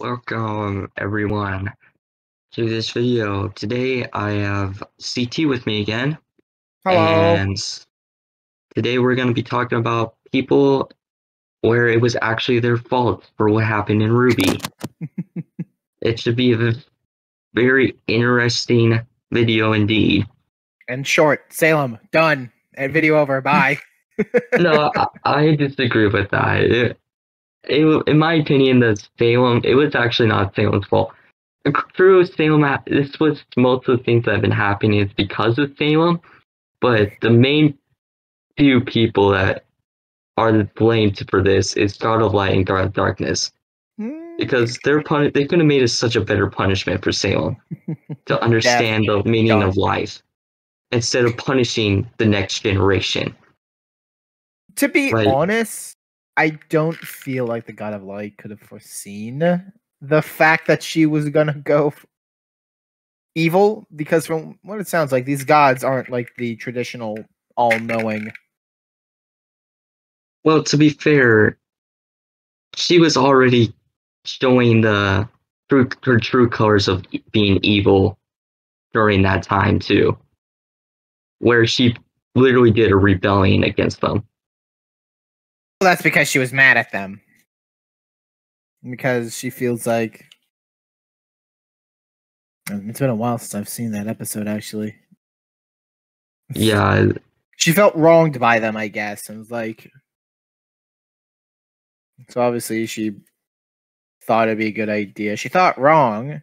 Welcome everyone to this video. Today I have CT with me again, Hello. and today we're going to be talking about people where it was actually their fault for what happened in RWBY. It should be a very interesting video indeed. And short, Salem, done. And video over, bye. No, I disagree with that. In my opinion, it was actually not Salem's fault. True, this was most of the things that have been happening is because of Salem, but the main few people that are blamed for this is God of Light and God of Darkness, because they could have made it such a better punishment for Salem to understand the meaning of life instead of punishing the next generation. To be honest, I don't feel like the God of Light could have foreseen the fact that she was gonna go evil, because from what it sounds like, these gods aren't like the traditional all-knowing. Well, to be fair, she was already showing her true colors of being evil during that time too, where she literally did a rebellion against them. Well, that's because she was mad at them. Because she feels like it's been a while since I've seen that episode, actually. Yeah. She felt wronged by them, I guess, and was like, so obviously she thought it'd be a good idea. She thought wrong.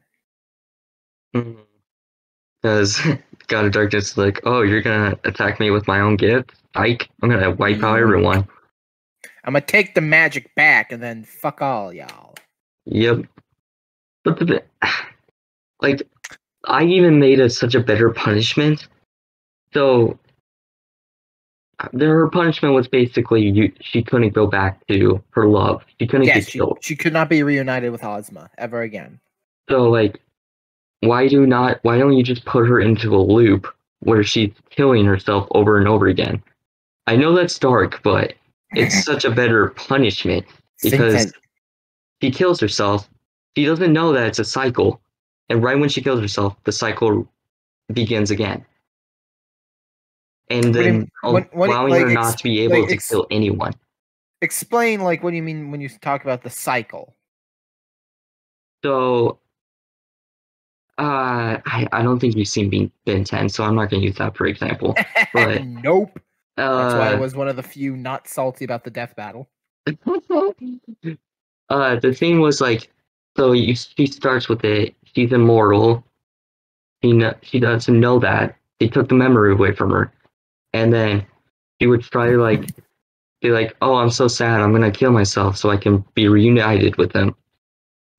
Because God of Darkness is like, oh, you're gonna attack me with my own gift? Ike, I'm gonna wipe out everyone. I'm gonna take the magic back and then fuck all y'all. Yep. But like, I even made it such a better punishment. So her punishment was basically she couldn't go back to her love. She couldn't get killed. She could not be reunited with Ozma ever again. So like, why don't you just put her into a loop where she's killing herself over and over again? I know that's dark, but it's such a better punishment because she kills herself. She doesn't know that it's a cycle. And right when she kills herself, the cycle begins again. And then allowing her not to be able to kill anyone. Explain, like, what do you mean when you talk about the cycle? So, I don't think you've seen Ben 10, so I'm not going to use that for example. But nope. That's why I was one of the few not salty about the death battle. The thing was like, so she starts with it. She's immortal. She doesn't know that. They took the memory away from her. And then she would try to like be like, oh, I'm so sad, I'm gonna kill myself so I can be reunited with them.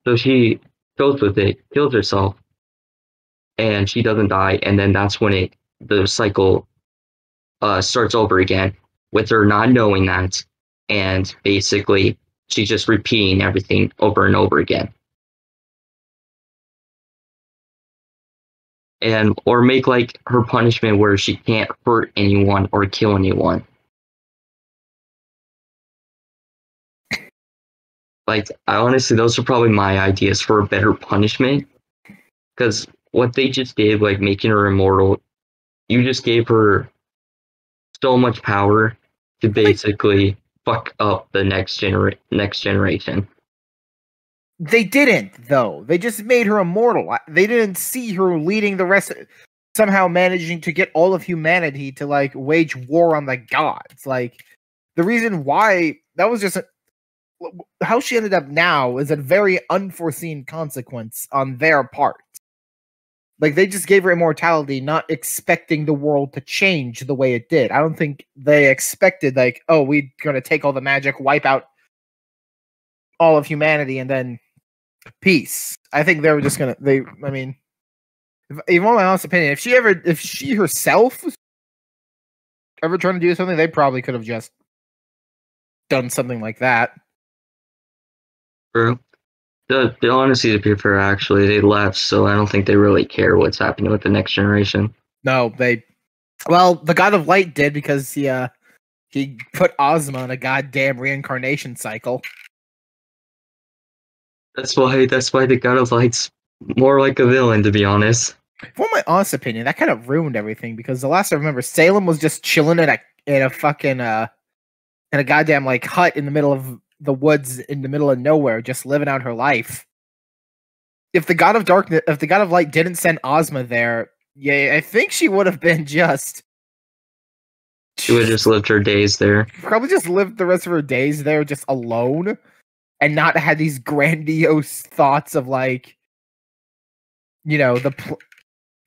So she goes with it, kills herself, and she doesn't die, and then that's when the cycle starts over again, with her not knowing that, and basically she's just repeating everything over and over again. Or make like her punishment where she can't hurt anyone or kill anyone. Like, I honestly, those are probably my ideas for a better punishment. Because what they just did, like making her immortal, you just gave her so much power to basically fuck up the next generation. They didn't, though. They just made her immortal. They didn't see her leading the rest, somehow managing to get all of humanity to, like, wage war on the gods. Like, the reason why that was just how she ended up now is a very unforeseen consequence on their part. Like, they just gave her immortality, not expecting the world to change the way it did. I don't think they expected, like, oh, we're gonna take all the magic, wipe out all of humanity, and then peace. I think they were just gonna. I mean, in my honest opinion, if she herself was ever trying to do something, they probably could have just done something like that. True. Honestly, to be fair, actually, they left, so I don't think they really care what's happening with the next generation. No, well, the God of Light did, because he put Ozma in a goddamn reincarnation cycle. That's why the God of Light's more like a villain, to be honest. For my honest opinion, that kind of ruined everything because the last I remember, Salem was just chilling in a fucking in a goddamn like hut in the middle of the woods in the middle of nowhere, just living out her life. If the God of Darkness, if the God of Light didn't send Ozma there, yeah, I think she would have been just She would have just lived her days there. probably just lived the rest of her days there just alone and not had these grandiose thoughts of like, you know,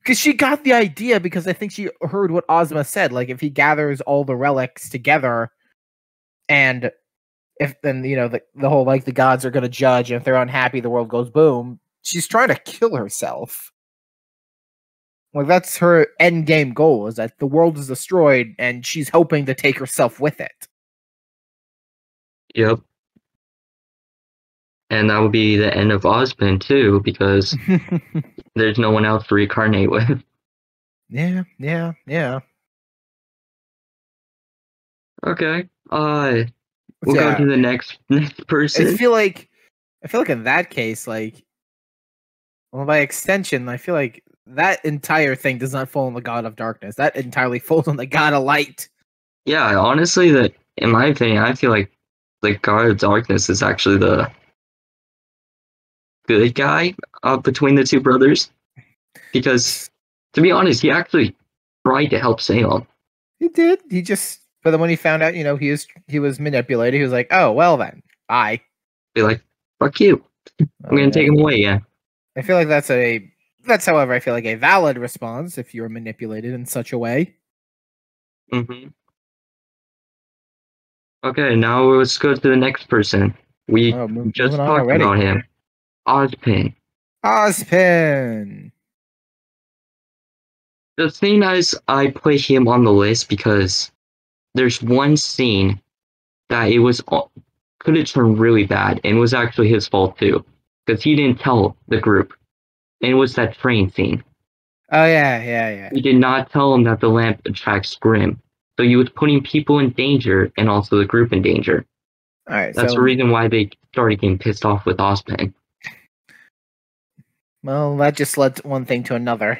because she got the idea because I think she heard what Ozma said. Like, if he gathers all the relics together, and if then you know the whole like the gods are going to judge, and if they're unhappy, the world goes boom. She's trying to kill herself. Like that's her end game goal: is that the world is destroyed, and she's hoping to take herself with it. Yep. And that would be the end of Ozpin too, because there's no one else to reincarnate with. Yeah. Okay. We'll go to the next person. I feel like in that case, like, well, by extension, I feel like that entire thing does not fall on the God of Darkness. That entirely falls on the God of Light. Yeah, honestly, that in my opinion, I feel like the God of Darkness is actually the good guy between the two brothers, because to be honest, he actually tried to help Salem. He did. He just, but then when he found out, you know, he was manipulated. He was like, "Oh well, then, bye." Be like, "Fuck you! I'm gonna take him away." Yeah. I feel like that's, however, I feel like a valid response if you're manipulated in such a way. Mm-hmm. Okay, now let's go to the next person. We just talked about him. Ozpin. Ozpin. The thing is, I put him on the list because there's one scene that could have turned really bad, and it was actually his fault too, because he didn't tell the group, and it was that train scene. Oh yeah. He did not tell him that the lamp attracts Grimm, so he was putting people in danger and also the group in danger. All right, that's the reason why they started getting pissed off with Ozpin. Well, that just led one thing to another.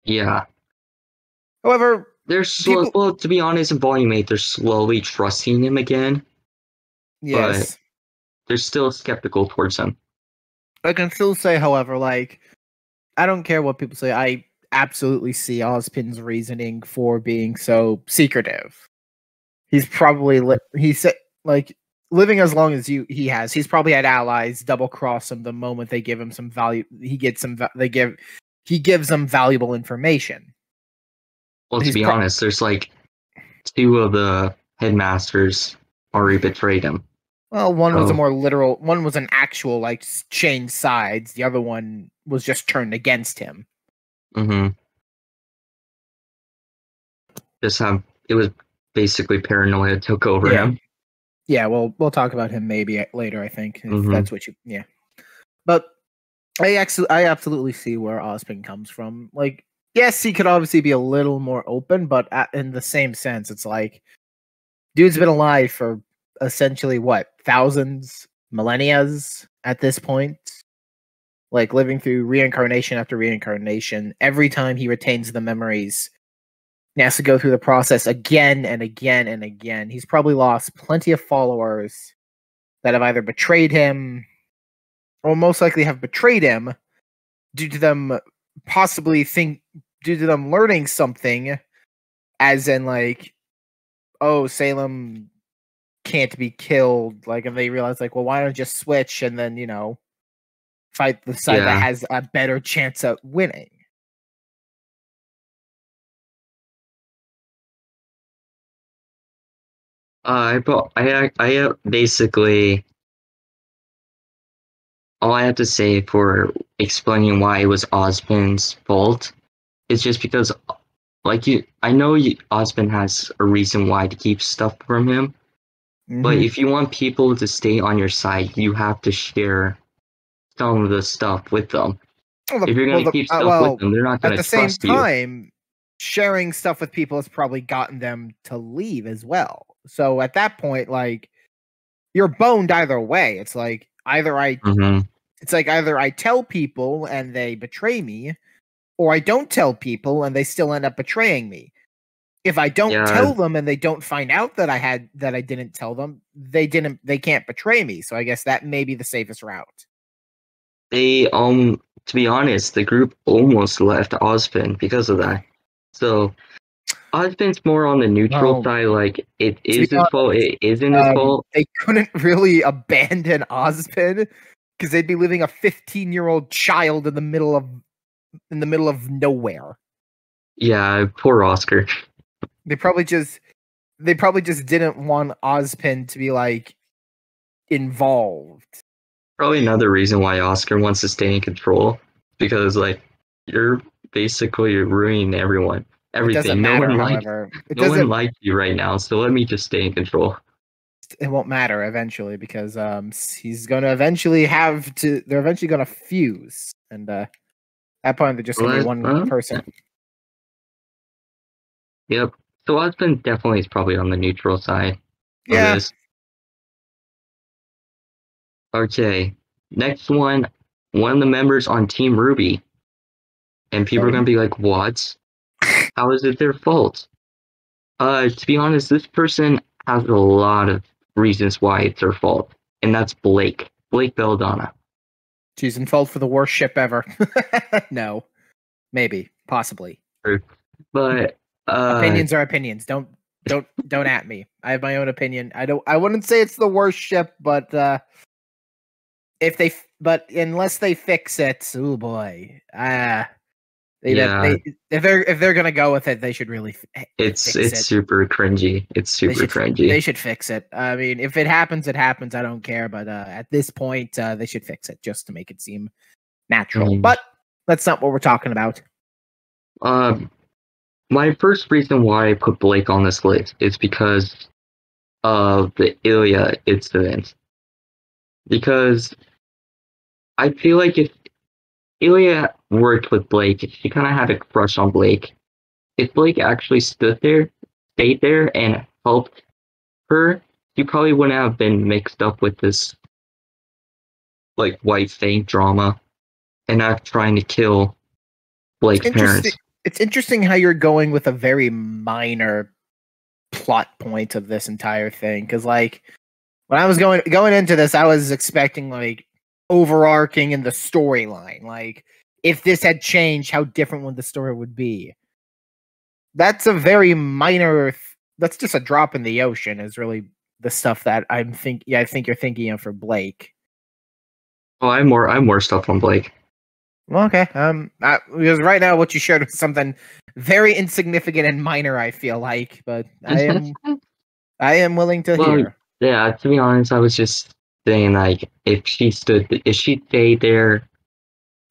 Yeah. However, they're well, to be honest, in Volume 8, they're slowly trusting him again. Yes. But they're still skeptical towards him. I can still say, however, like, I don't care what people say. I absolutely see Ozpin's reasoning for being so secretive. He's probably living as long as he has. He's probably had allies double cross him the moment they give him some value. He gives them valuable information. Well, to be honest, there's like 2 of the headmasters already betrayed him. Well, one was a more literal. One was an actual like changed sides. The other one was just turned against him. Mm-hmm. It was basically paranoia took over him. Yeah, well, we'll talk about him maybe later. I think if that's what you. Yeah, but I absolutely see where Ozpin comes from. Like, yes, he could obviously be a little more open, but in the same sense, it's like, dude's been alive for essentially what, thousands, millennias at this point, like living through reincarnation after reincarnation. Every time he retains the memories, he has to go through the process again and again and again. He's probably lost plenty of followers that have either betrayed him or most likely have betrayed him due to them due to them learning something, as in like, oh, Salem can't be killed, like, and they realize like, well, why don't I just switch and then, you know, fight the side that has a better chance at winning. I basically, all I have to say for explaining why it was Ozpin's fault is just because, like, I know Ozpin has a reason why to keep stuff from him, but if you want people to stay on your side, you have to share some of the stuff with them. If you're going to keep stuff with them, they're not going to trust you. At the same time, sharing stuff with people has probably gotten them to leave as well. So at that point, like, you're boned either way. It's like, Either I Mhm. it's like either I tell people and they betray me, or I don't tell people and they still end up betraying me. If I don't Yeah, tell them and they don't find out that I didn't tell them, they can't betray me. So I guess that may be the safest route. they to be honest, the group almost left Ozpin because of that. So Ozpin's more on the neutral Well, side. Like it to be is his honest, fault. It isn't his fault. they couldn't really abandon Ozpin because they'd be leaving a 15-year-old child in the middle of nowhere. Yeah, poor Oscar. They probably just didn't want Ozpin to be like involved. Probably another reason why Oscar wants to stay in control because like you're basically ruining everyone, It doesn't everything. matter, however. No one likes you right now. So let me just stay in control. It won't matter eventually because he's gonna eventually they're eventually gonna fuse, and at that point they're just gonna be one person. Yep. So Ozpin definitely is probably on the neutral side of Yeah. this. Okay. Next one of the members on Team RWBY. And people are gonna be like, what? How is it their fault? To be honest, this person has a lot of reasons why it's their fault. And that's Blake. Blake Belladonna. She's in fault for the worst ship ever. No. Maybe. Possibly. But opinions are opinions. Don't at me. I have my own opinion. I wouldn't say it's the worst ship, but unless they fix it, oh boy. If they're gonna go with it, they should really fix it. Super cringy. It's super cringy. They should fix it. I mean, if it happens, it happens. I don't care. But at this point, they should fix it just to make it seem natural. But that's not what we're talking about. My first reason why I put Blake on this list is because of the Ilya incident. Because I feel like if Ilya worked with Blake, she kind of had a crush on Blake. If Blake actually stayed there, and helped her, she probably wouldn't have been mixed up with this like White Fang drama and not trying to kill Blake's parents. It's interesting how you're going with a very minor plot point of this entire thing, because like when I was going into this, I was expecting like overarching in the storyline, like if this had changed, how different would the story would be. That's a very minor. That's just a drop in the ocean. Is really the stuff that I think you're thinking of for Blake. Oh, I'm more stuff on Blake. Well, okay. Because right now what you shared was something very insignificant and minor, I feel like, but I am willing to hear. Yeah, to be honest, I was just saying like if she stayed there,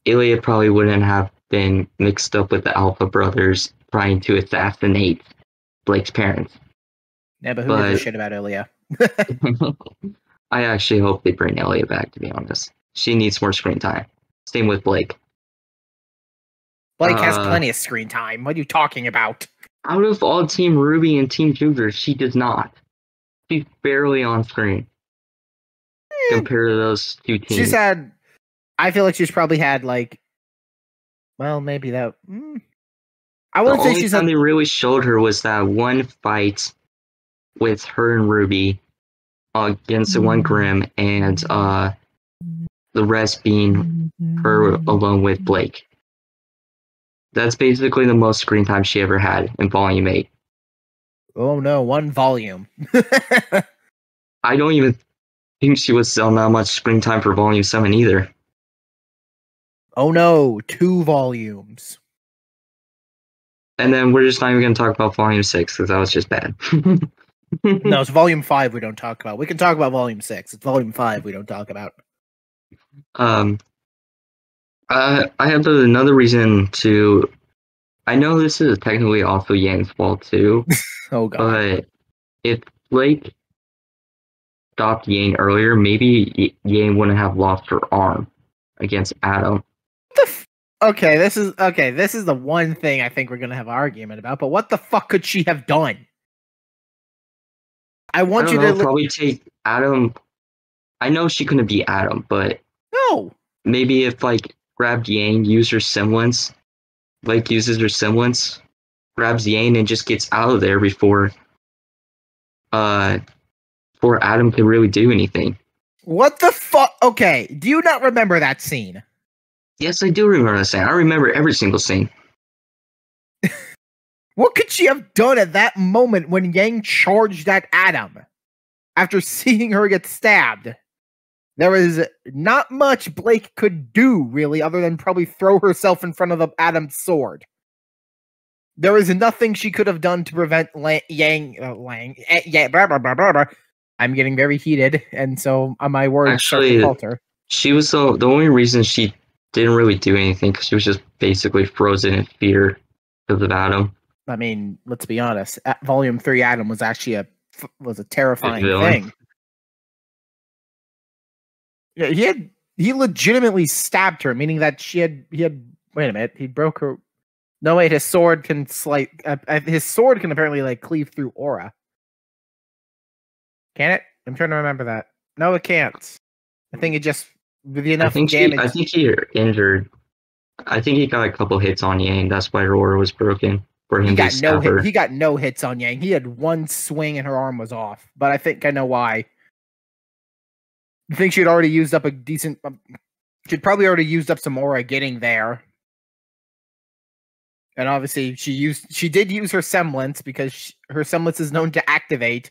Ilya probably wouldn't have been mixed up with the Alpha brothers trying to assassinate Blake's parents. Yeah, but who gives a shit about Ilya? I actually hope they bring Ilya back, to be honest. She needs more screen time. Same with Blake. Blake has plenty of screen time. What are you talking about? Out of all Team RWBY and Team Cougar, she does not. She's barely on screen compared to those two teams. I feel like she's probably had like, well, maybe that. I wouldn't say she's. The only time they really showed her was that one fight with her and RWBY against the one Grimm, and the rest being her alone with Blake. That's basically the most screen time she ever had in Volume 8. Oh no, one volume. I don't even think she was on that much screen time for Volume 7 either. Oh no, 2 volumes. And then we're just not even going to talk about Volume 6 because that was just bad. No, it's Volume 5 we don't talk about. We can talk about Volume 6. It's Volume 5 we don't talk about. I have another reason to. I know this is technically also Yang's fault too. Oh god! But if Blake stopped Yang earlier, maybe Yang wouldn't have lost her arm against Adam. Okay, this is the one thing I think we're gonna have an argument about. But what the fuck could she have done? I want you to probably take Adam I know she couldn't be Adam, but No. maybe if like grabbed Yang, uses her semblance, grabs Yang and just gets out of there uh before Adam could really do anything. What the fuck? Okay, do you not remember that scene? Yes, I do remember that scene. I remember every single scene. What could she have done at that moment when Yang charged at Adam after seeing her get stabbed? There was not much Blake could do, really, other than probably throw herself in front of Adam's sword. There was nothing she could have done to prevent Yang. I'm getting very heated, and so my words start to falter. She was the only reason she didn't really do anything because she was just basically frozen in fear because of Adam. I mean, let's be honest. Volume 3 Adam was actually a terrifying thing. Yeah, he legitimately stabbed her, meaning that he had wait a minute, he broke her. No, wait, his sword can his sword can apparently like cleave through aura. Can it? I'm trying to remember that. No, it can't. I think it just with enough damage. I think he injured. I think he got a couple hits on Yang. That's why her aura was broken. He got no hits on Yang. He had one swing and her arm was off. But I think I know why. I think she'd already used up a decent. She'd probably already used up some aura getting there. And obviously, she did use her semblance because her semblance is known to activate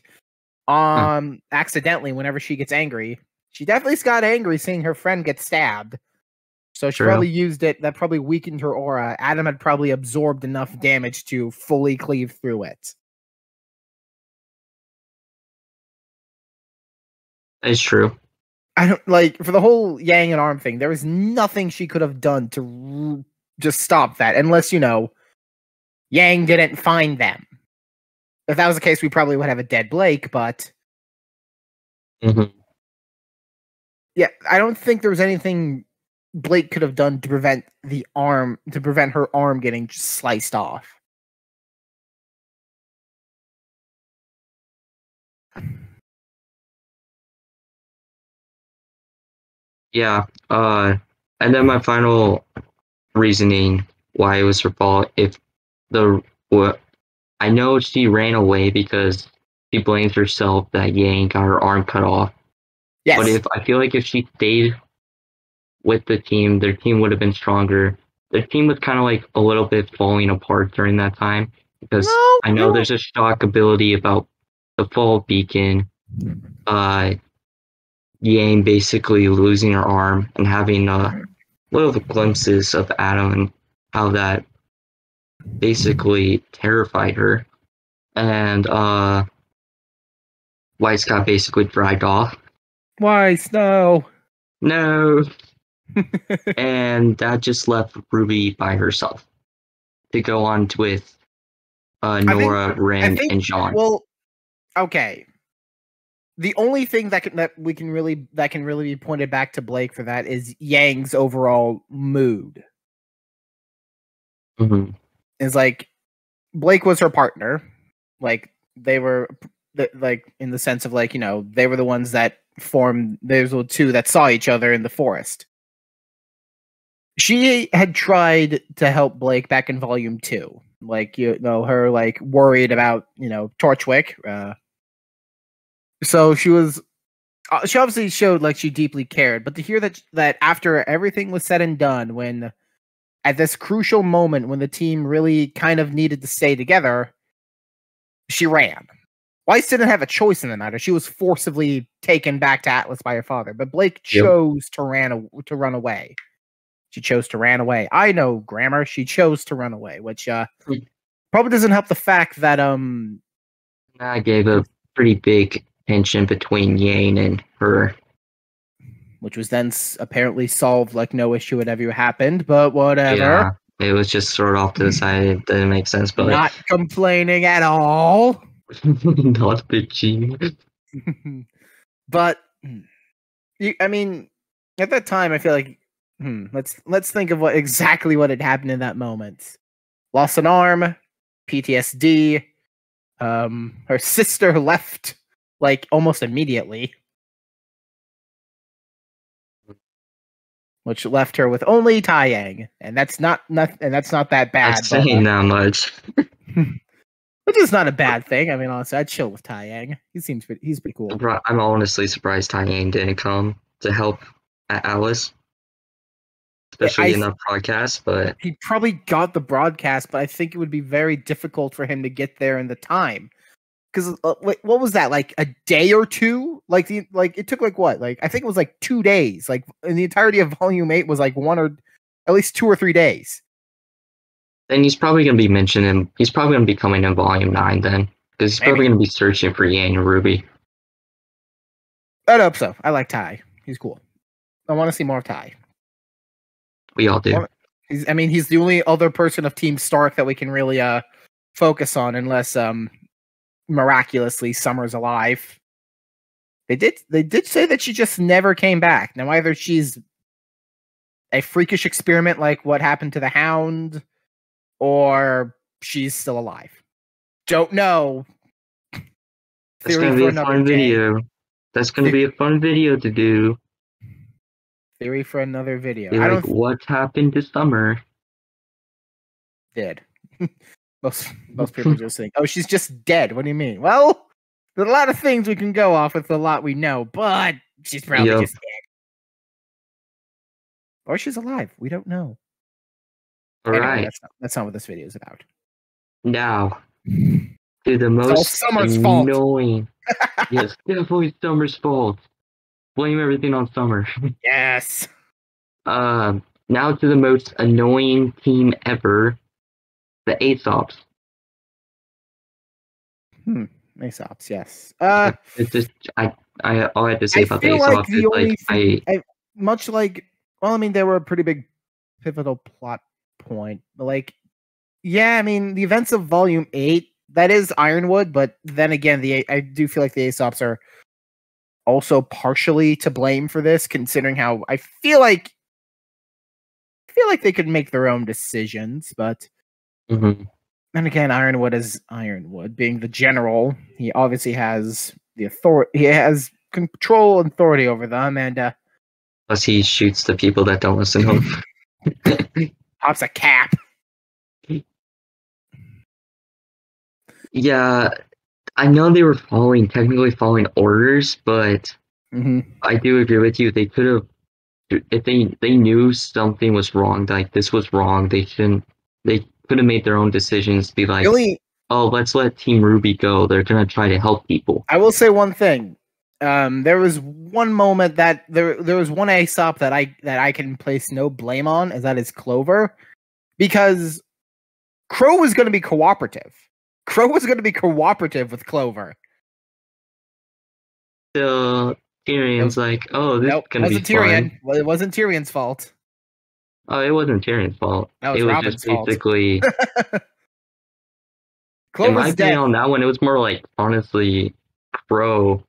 accidentally whenever she gets angry. She definitely got angry seeing her friend get stabbed. So she probably used it. That probably weakened her aura. Adam had probably absorbed enough damage to fully cleave through it. It's true. I don't like for the whole Yang and arm thing. There was nothing she could have done to just stop that, unless Yang didn't find them. If that was the case, we probably would have a dead Blake. But yeah, I don't think there was anything Blake could have done to prevent her arm getting sliced off. Yeah. And then my final reasoning why it was her fault. I know she ran away because she blames herself that Yang got her arm cut off. Yes. But I feel like if she stayed with the team, their team would have been stronger. Their team was kind of like a little bit falling apart during that time because there's a shock ability about the fall beacon. Yang basically losing her arm and having little glimpses of Adam and how that basically terrified her. And Weiss got basically dragged off. Weiss, no. No. And that just left RWBY by herself to go on with Nora, Rin, and Jean. Well, okay. The only thing that can really be pointed back to Blake for that is Yang's overall mood. Is like Blake was her partner, like they were like in the sense of like they were the ones that formed. There's the two that saw each other in the forest. She had tried to help Blake back in Volume 2, like her like worried about Torchwick. So she obviously showed like she deeply cared, but to hear that after everything was said and done, when at this crucial moment when the team really kind of needed to stay together, she ran. Weiss didn't have a choice in the matter. She was forcibly taken back to Atlas by her father, but Blake chose to run away. She chose to run away. I know grammar. She chose to run away, which probably doesn't help the fact that I gave a pretty big tension between Yang and her, which was then apparently solved like no issue had ever happened. But whatever. Yeah, it was just sort of off to the side. It didn't make sense. But not complaining at all. Not bitching. But I mean, at that time, I feel like let's think of exactly what had happened in that moment. Lost an arm, PTSD. Her sister left like almost immediately. which left her with only Taeyang, and that's not that bad. That's saying that much. Which is not a bad thing. I mean, honestly, I'd chill with Taeyang. He's pretty cool. I'm honestly surprised Taeyang didn't come to help Alice, especially in the broadcast. But he probably got the broadcast, but I think it would be very difficult for him to get there in the time. Because what was that, like a day or two? Like it took like what? Like I think it was like 2 days. Like in the entirety of Volume 8 was like 1 or at least 2 or 3 days. Then he's probably going to be mentioning. He's probably going to be coming in Volume 9 then, because he's probably going to be searching for Yang and RWBY. I'd hope so. I like Ty. He's cool. I want to see more of Ty. We all do. He's the only other person of Team Stark that we can really focus on, unless miraculously Summer's alive. They did say that she just never came back. Now either she's a freakish experiment like what happened to the Hound, or she's still alive. Don't know. That's gonna be a fun video. That's gonna be a fun video to do. Theory for another video. I don't. What happened to Summer? Dead. Most people just think, oh, she's just dead. What do you mean? Well, there's a lot of things we can go off with, a lot we know, but she's probably just dead. Or she's alive. We don't know. All right. That's not what this video is about. Now, to the most annoying. Yes, definitely Summer's fault. Blame everything on Summer. Yes. Now to the most annoying team ever, the Aesops. Aesops, yes. It's just all I had to say about the Aesops is much like, well, I mean, they were a pretty big pivotal plot point. But like, yeah, I mean, the events of Volume 8, that is Ironwood, but then again, I do feel like the Aesops are also partially to blame for this, considering how I feel like they could make their own decisions, but and again, Ironwood is Ironwood. Being the general, he obviously has the authority. He has control and authority over them, and plus he shoots the people that don't listen to him. Pops a cap. Yeah, I know they were technically following orders, but I do agree with you. They could have, if they knew something was wrong, like this was wrong, they could have made their own decisions to be like, oh, let's let Team RWBY go. They're gonna try to help people. I will say one thing. There was one moment that there was one Aesop that I can place no blame on, as that is Clover, because Crow was going to be cooperative. Crow was going to be cooperative with Clover. So Tyrion's like, oh, this is going to be Tyrion. fun. Well, it wasn't Tyrion's fault. Oh, it wasn't Tyrion's fault. That was Robin's just basically. Clover's dead. On that one, it was more like, honestly, Crow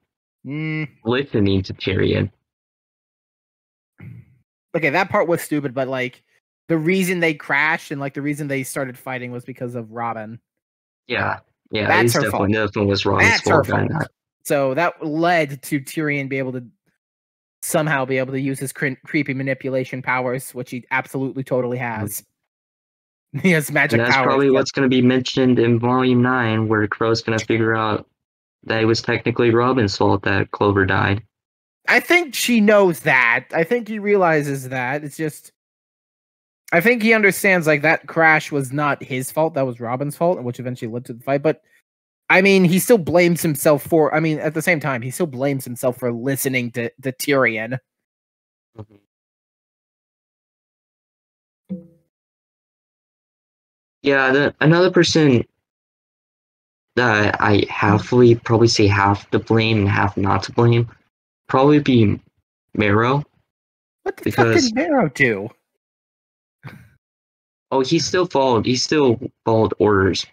listening to Tyrion. Okay, that part was stupid, but like the reason they crashed and like the reason they started fighting was because of Robin. Yeah, that's her fault. That was Robin's fault. So that led to Tyrion somehow be able to use his creepy manipulation powers, which he absolutely totally has. He has magic powers. That's probably what's going to be mentioned in Volume 9, where Crow's going to figure out that it was technically Robin's fault that Clover died. I think she knows that. I think he realizes that. It's just, I think he understands like that crash was not his fault. That was Robin's fault, which eventually led to the fight. But I mean, he still blames himself for, I mean, at the same time, he still blames himself for listening to Tyrion. Yeah, another person that I probably say half to blame and half not to blame, probably be Marrow. What the fuck did Marrow do? Oh, he still followed orders.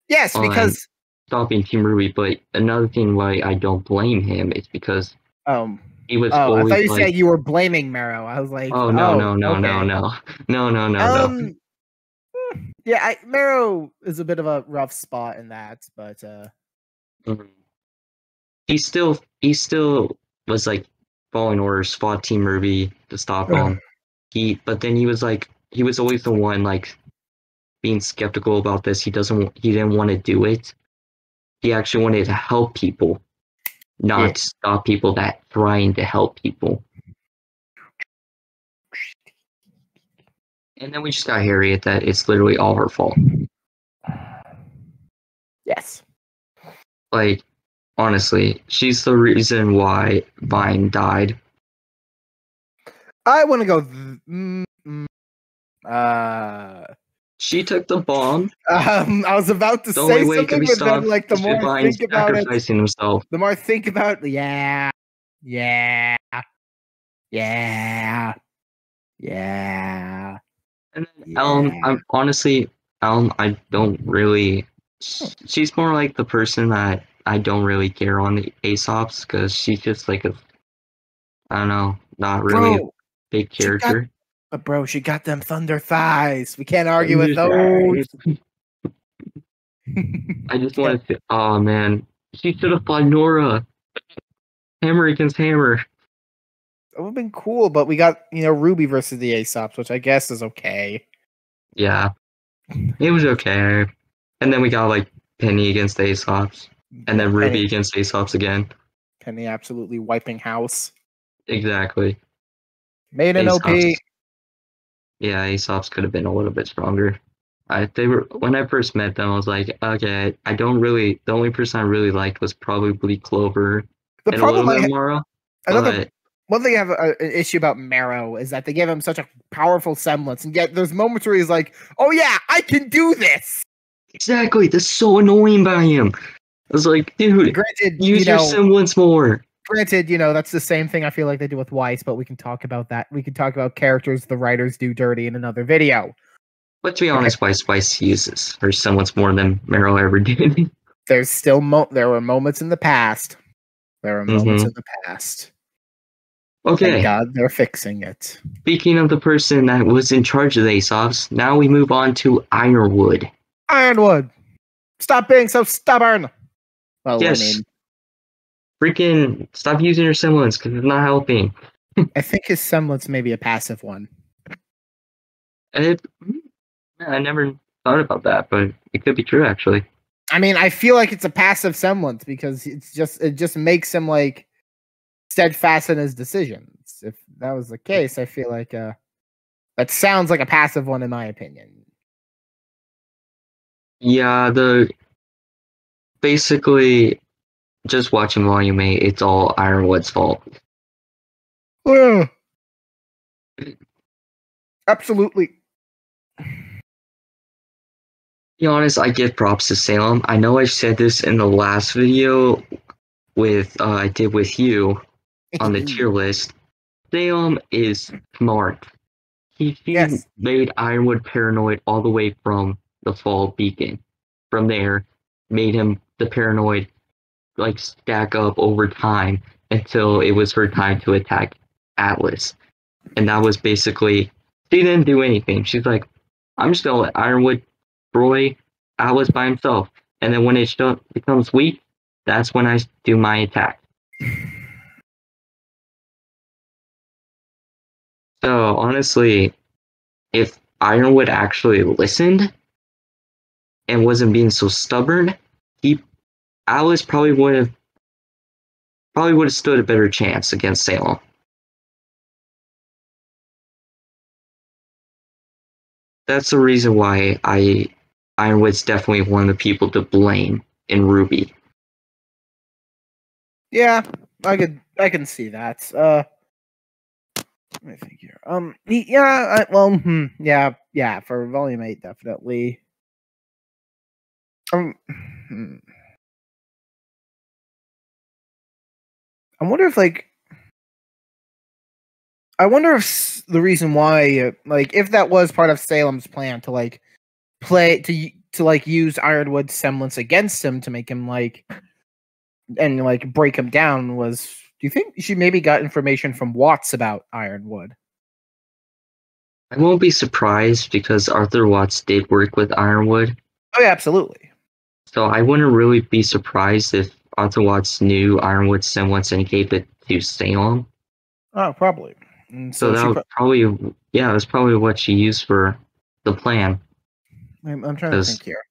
Yes, because stopping Team RWBY. But another thing why I don't blame him is because he was. Oh, I thought you said you were blaming Marrow. I was like, no. Yeah, Marrow is a bit of a rough spot in that, but he still was like following orders, fought Team RWBY to stop him. But then he was always the one like being skeptical about this. He didn't want to do it. He actually wanted to help people, not stop people that trying to help people. And then we just got Harriet that it's literally all her fault. Yes. Like, honestly, she's the reason why Vine died. I want to go. She took the bomb. I was about to The say only way it could something, be but stopped then, like, the is more with I Vine think about it, sacrificing himself. the more I think about it, yeah, yeah. And then Elm, I don't really. She's more like the person that I don't really care on the Aesop's because she's just like I don't know, not really a big character. But bro, she got them thunder thighs. We can't argue with those. I just want to. Oh man, she should have fought Nora. Hammer against hammer. It would have been cool, but we got RWBY versus the Aesops, which I guess is okay. Yeah, it was okay. And then we got like Penny against the Aesops, and then RWBY against Aesops again. Penny absolutely wiping house. Exactly. Made an OP. Yeah, Aesops could have been a little bit stronger. When I first met them, I was like, okay, the only person I really liked was probably Clover and a little bit of Mara. One thing I have an issue about Marrow is that they give him such a powerful semblance, and yet there's moments where he's like, oh yeah, I can do this! Exactly, that's so annoying by him. I was like, dude, use your semblance more. Granted, that's the same thing I feel like they do with Weiss, but we can talk about that. We can talk about characters the writers do dirty in another video. But to be honest, Weiss uses her semblance more than Marrow ever did. There's still there were moments in the past. Okay. Thank God they're fixing it. Speaking of the person that was in charge of the Aesops, now we move on to Ironwood. Ironwood! Stop being so stubborn! Well, yes. Freaking stop using your semblance because it's not helping. I think his semblance may be a passive one. I never thought about that, but it could be true actually. I mean, I feel like it's a passive semblance because it just makes him like steadfast in his decisions. If that was the case, I feel like that sounds like a passive one in my opinion. Yeah, basically just watching Volume 8, it's all Ironwood's fault. Absolutely. To be honest, I give props to Salem. I know I said this in the last video I did with you on the tier list. Salem is smart. He made Ironwood paranoid all the way from the Fall Beacon. From there, made him the paranoid like stack up over time until it was her time to attack Atlas. And that was basically, she didn't do anything. She's like, I'm just gonna let Ironwood destroy Atlas by himself. And then when it becomes weak, that's when I do my attack. So honestly, if Ironwood actually listened and wasn't being so stubborn, Atlas probably would have stood a better chance against Salem. That's the reason why Ironwood's definitely one of the people to blame in RWBY. Yeah, I can see that. Let me think here. Yeah, for Volume 8, definitely. I wonder if the reason why, if that was part of Salem's plan to use Ironwood's semblance against him to make him break him down was. Do you think she maybe got information from Watts about Ironwood? I won't be surprised because Arthur Watts did work with Ironwood. Oh yeah, absolutely. So I wouldn't really be surprised if Arthur Watts knew Ironwood's semblance and gave it to Salem. Oh, probably. So that would probably Yeah, that's probably what she used for the plan. I'm trying to think here.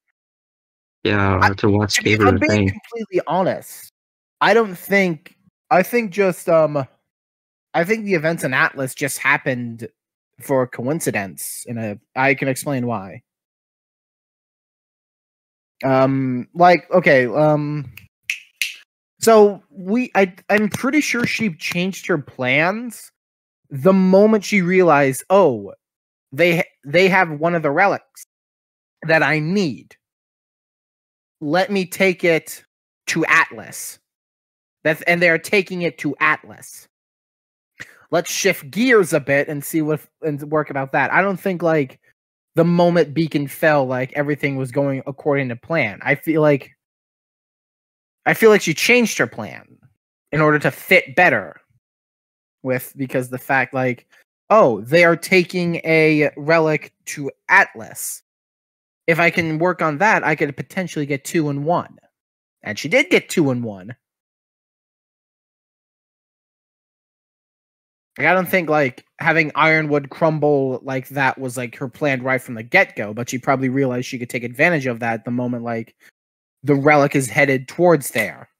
Yeah, to watch gave her I'm the being thing. completely honest. I don't think. I think just I think the events in Atlas just happened for coincidence. I can explain why. Like okay, so I'm pretty sure she changed her plans the moment she realized, oh, they have one of the relics that I need. Let me take it to Atlas. And they're taking it to Atlas. Let's shift gears a bit and see and work about that. I don't think like the moment Beacon fell, like everything was going according to plan. I feel like she changed her plan in order to fit better because the fact like, oh, they are taking a relic to Atlas. If I can work on that, I could potentially get 2 in 1. And she did get 2 in 1. Like, I don't think like having Ironwood crumble like that was like her plan right from the get-go, but she probably realized she could take advantage of that the moment like the relic is headed towards there.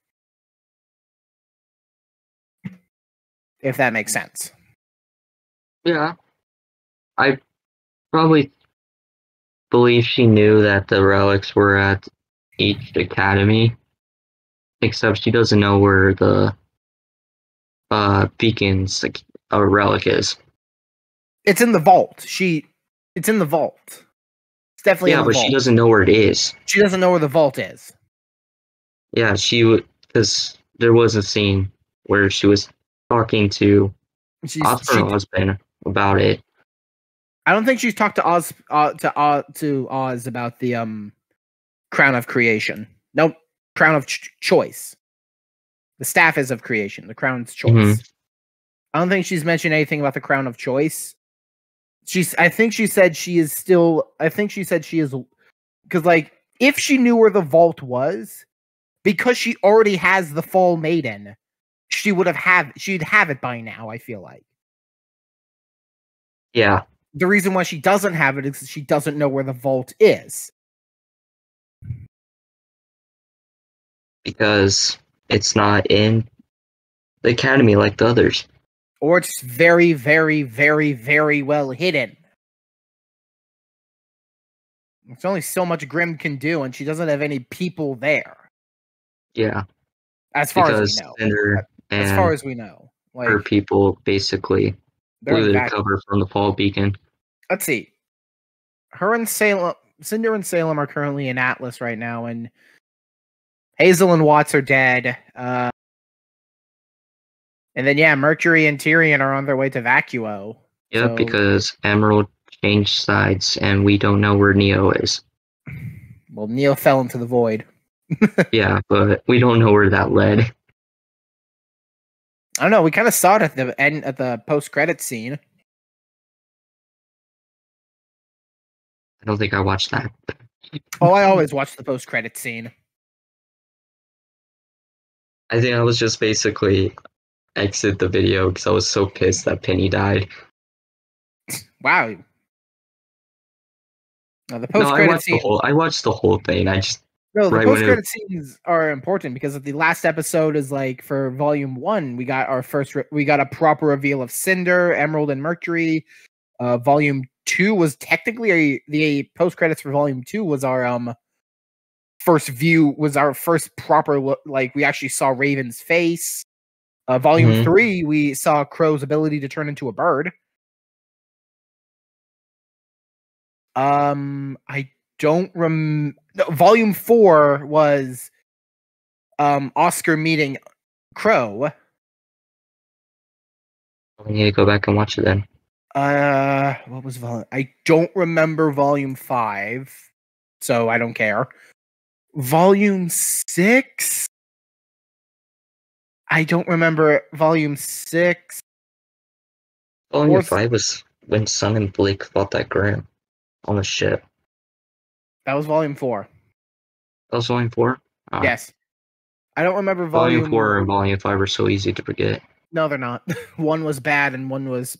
If that makes sense. Yeah. I probably believe she knew that the relics were at each academy, except she doesn't know where the beacon's like a relic is. It's in the vault. It's in the vault. It's definitely in the but vault. she doesn't know where it is. She doesn't know where the vault is. Yeah, she would, because there was a scene where she was talking to her husband about it. I don't think she's talked to Oz about the Crown of Creation. Nope, Crown of Choice. The staff is of creation. The Crown's choice. Mm-hmm. I don't think she's mentioned anything about the Crown of Choice. I think she said she is because like if she knew where the vault was, because she already has the Fall Maiden, she'd have it by now. I feel like. Yeah. The reason why she doesn't have it is she doesn't know where the vault is. Because it's not in the academy like the others. Or it's very, very, very, very well hidden. There's only so much Grimm can do, and she doesn't have any people there. Yeah. As far as we know. As far as we know. Like, her people basically blew the cover from the Fall Beacon. Let's see. Cinder and Salem are currently in Atlas right now, and Hazel and Watts are dead. And then, yeah, Mercury and Tyrion are on their way to Vacuo. Yeah, because Emerald changed sides, and we don't know where Neo is. Well, Neo fell into the void. Yeah, but we don't know where that led. I don't know. We kind of saw it at the end, at the post-credit scene. I don't think I watched that. Oh, I always watch the post-credit scene. I think I was just basically exit the video because I was so pissed that Penny died. Wow. No, the post-credit scene. I watched the whole thing. The post-credit scenes are important because the last episode is like for Volume 1, we got a proper reveal of Cinder, Emerald, and Mercury. Volume 2 was technically the post-credits for Volume 2 was our first proper look. Like we actually saw Raven's face. Volume 3, we saw Crow's ability to turn into a bird. I don't remember. No, Volume 4 was Oscar meeting Crow. We need to go back and watch it then. What was Volume? I don't remember Volume 5, so I don't care. Volume 6? I don't remember Volume 6. Volume 5 was when Sun and Blake fought that Grimm on the ship. That was Volume 4. That was Volume 4? Yes. I don't remember Volume 4 and Volume 5 are so easy to forget. No, they're not. One was bad and one was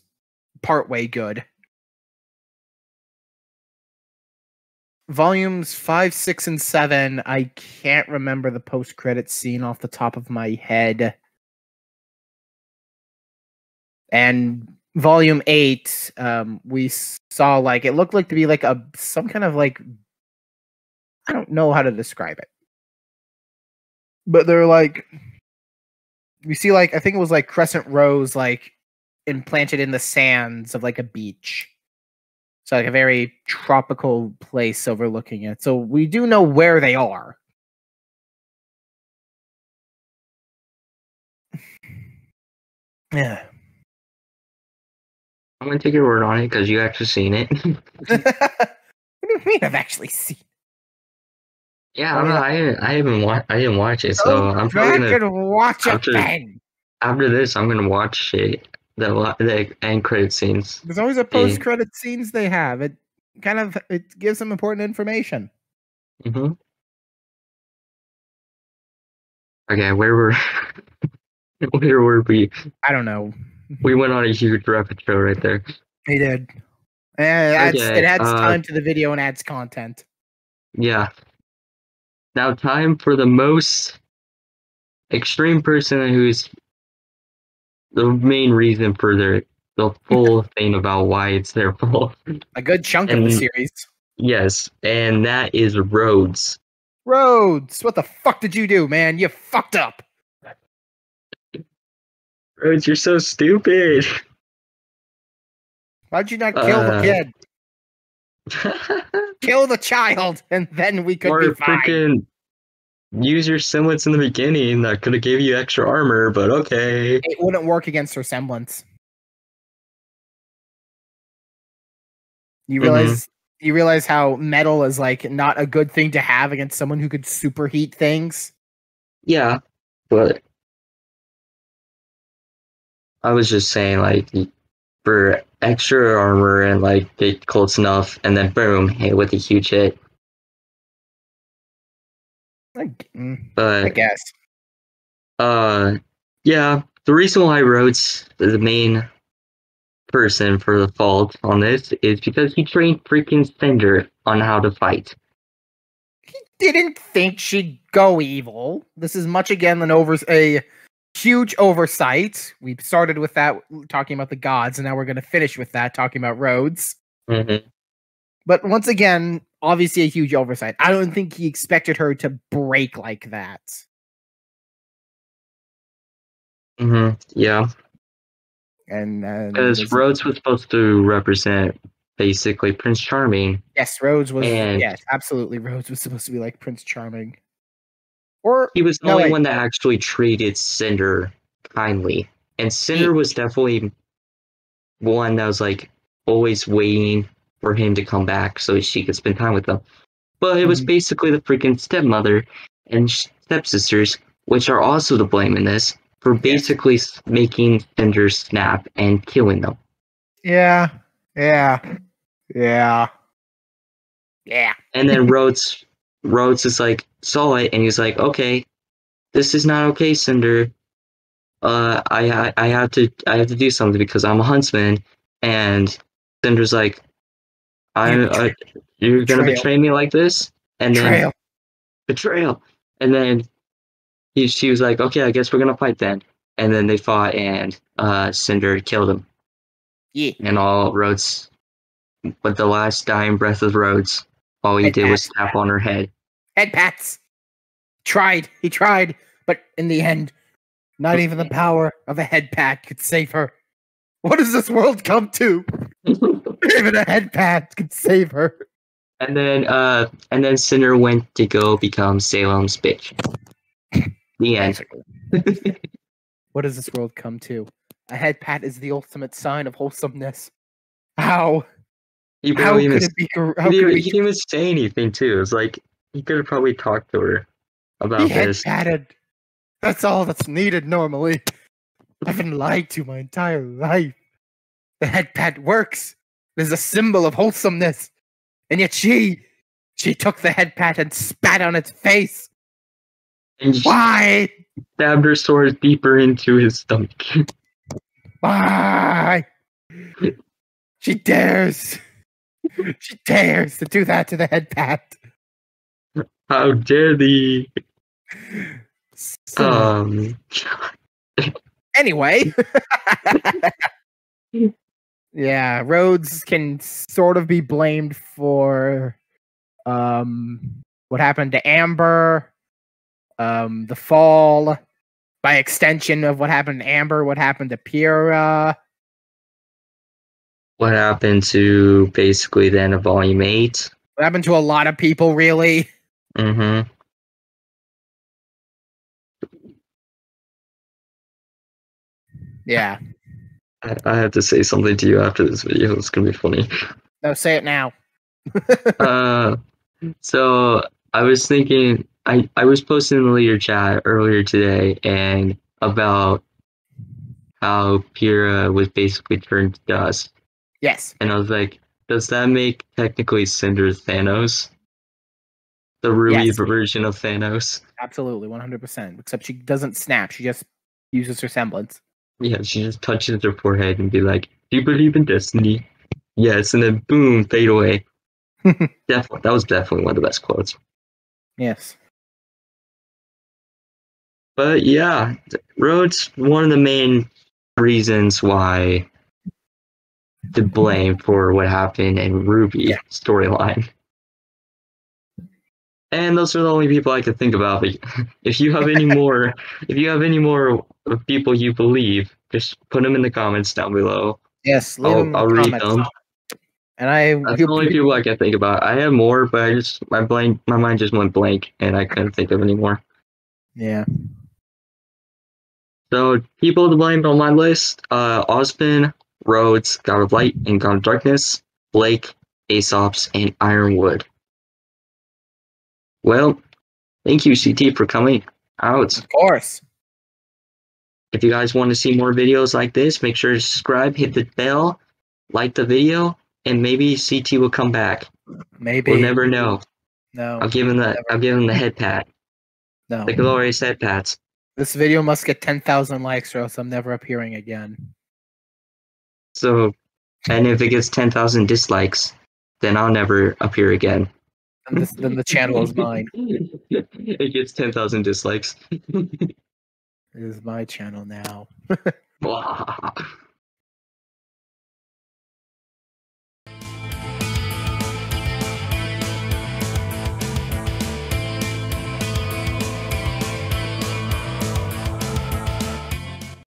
partway good. volumes 5, 6, and 7. I can't remember the post-credits scene off the top of my head. And volume 8, we saw like it looked like to be like some kind of like, I don't know how to describe it, but they're like, we see like, I think it was like crescent rose like implanted in the sands of like a beach. So like a very tropical place overlooking it. So we do know where they are. Yeah. I'm gonna take your word on it because you actually seen it. What do you mean I've actually seen? Yeah, I don't know. I didn't watch it, so Go I'm probably back gonna and watch it after then. after this. I'm gonna watch it. The end credit scenes. There's always a post-credit scenes they have. It gives them important information. Mm-hmm. Okay, where were we? I don't know. We went on a huge rabbit trail right there. He did. And it Okay, adds time to the video and adds content. Yeah. Now time for the most extreme person who's the main reason for the full thing about why it's their fault. A good chunk of the series. Yes, and that is Rhodes. Rhodes, what the fuck did you do, man? You fucked up. Rhodes, you're so stupid. Why'd you not kill the kid? Kill the child, and then we could be fine. Freaking use your semblance in the beginning. That could have gave you extra armor, but okay. It wouldn't work against her semblance. You realize you realize how metal is like not a good thing to have against someone who could superheat things? Yeah, but I was just saying, like, for extra armor and like get close enough, and then boom, hey, with a huge hit. I guess. Yeah, the reason why Rhodes is the main person for the fault on this is because he trained freaking Cinder on how to fight. He didn't think she'd go evil. This is much again than a huge oversight. We started with that talking about the gods, and now we're going to finish with that talking about Rhodes. Mm-hmm. But once again, obviously a huge oversight. I don't think he expected her to break like that. Mm-hmm. Yeah. And because Rhodes was supposed to represent basically Prince Charming. Yes, Rhodes was. Yes, absolutely. Rhodes was supposed to be like Prince Charming. Or he was the only one that actually treated Cinder kindly, and Cinder was definitely one that was like always waiting for him to come back so she could spend time with him. But it was basically the freaking stepmother and stepsisters, which are also to blame in this, for basically making Cinder snap and killing them. Yeah. And then Rhodes is like, saw it, and he's like, okay, this is not okay, Cinder. I have to do something because I'm a huntsman. And Cinder's like, you're gonna betray me like this? And then betrayal. And then she was like, okay, I guess we're gonna fight then. And then they fought, and Cinder killed him. Yeah. And all Rhodes, but the last dying breath of Rhodes, all he did was tap on her head. Head pats. He tried, but in the end, not even the power of a head pat could save her. What does this world come to? Even a head pat could save her. And then Cinder went to go become Salem's bitch. The end. What does this world come to? A head pat is the ultimate sign of wholesomeness. How? He didn't even say anything too. It's like he could have probably talked to her about this. Head patted. That's all that's needed normally. I've been lied to my entire life. The head pat works. It is a symbol of wholesomeness. And yet she took the head pat and spat on its face. And why? Stabbed her sword deeper into his stomach. Why? She dares She dares to do that to the head pat. How dare thee? So, anyway. Yeah, Rhodes can sort of be blamed for what happened to Amber, the fall, by extension of what happened to Amber, what happened to Pyrrha. What happened to basically the end of Volume 8? What happened to a lot of people, really. Mm-hmm. Yeah. I have to say something to you after this video. It's gonna be funny. No, say it now. So I was thinking, I was posting in the leader chat earlier today and about how Pyrrha was basically turned to dust. Yes. And I was like, does that make technically Cinder Thanos? The RWBY Yes. version of Thanos? Absolutely, 100%. Except she doesn't snap. She just uses her semblance. Yeah, she just touches her forehead and be like, do you believe in destiny? Yes, and then boom, fade away. Definitely, that was definitely one of the best quotes. Yes. But yeah, Rhodes, one of the main reasons why to blame for what happened in RWBY storyline. And those are the only people I could think about. But if you have any more, people you believe, just put them in the comments down below. Yes, leave them in I'll the read comments. them. That's the only people I can think about. I have more, but my mind just went blank, and I couldn't think of any more. Yeah. So people to blame on my list: Osmond, Rhodes, God of Light and God of Darkness, Blake, Aesop's, and Ironwood. Well, thank you, CT, for coming out. Of course. If you guys want to see more videos like this, make sure to subscribe, hit the bell, like the video, and maybe CT will come back. Maybe. We'll never know. No. I'll give him the head pat. No. The glorious head pats. This video must get 10,000 likes or else I'm never appearing again. So, and if it gets 10,000 dislikes, then I'll never appear again. Then the channel is mine. It gets 10,000 dislikes. It is my channel now. Wow.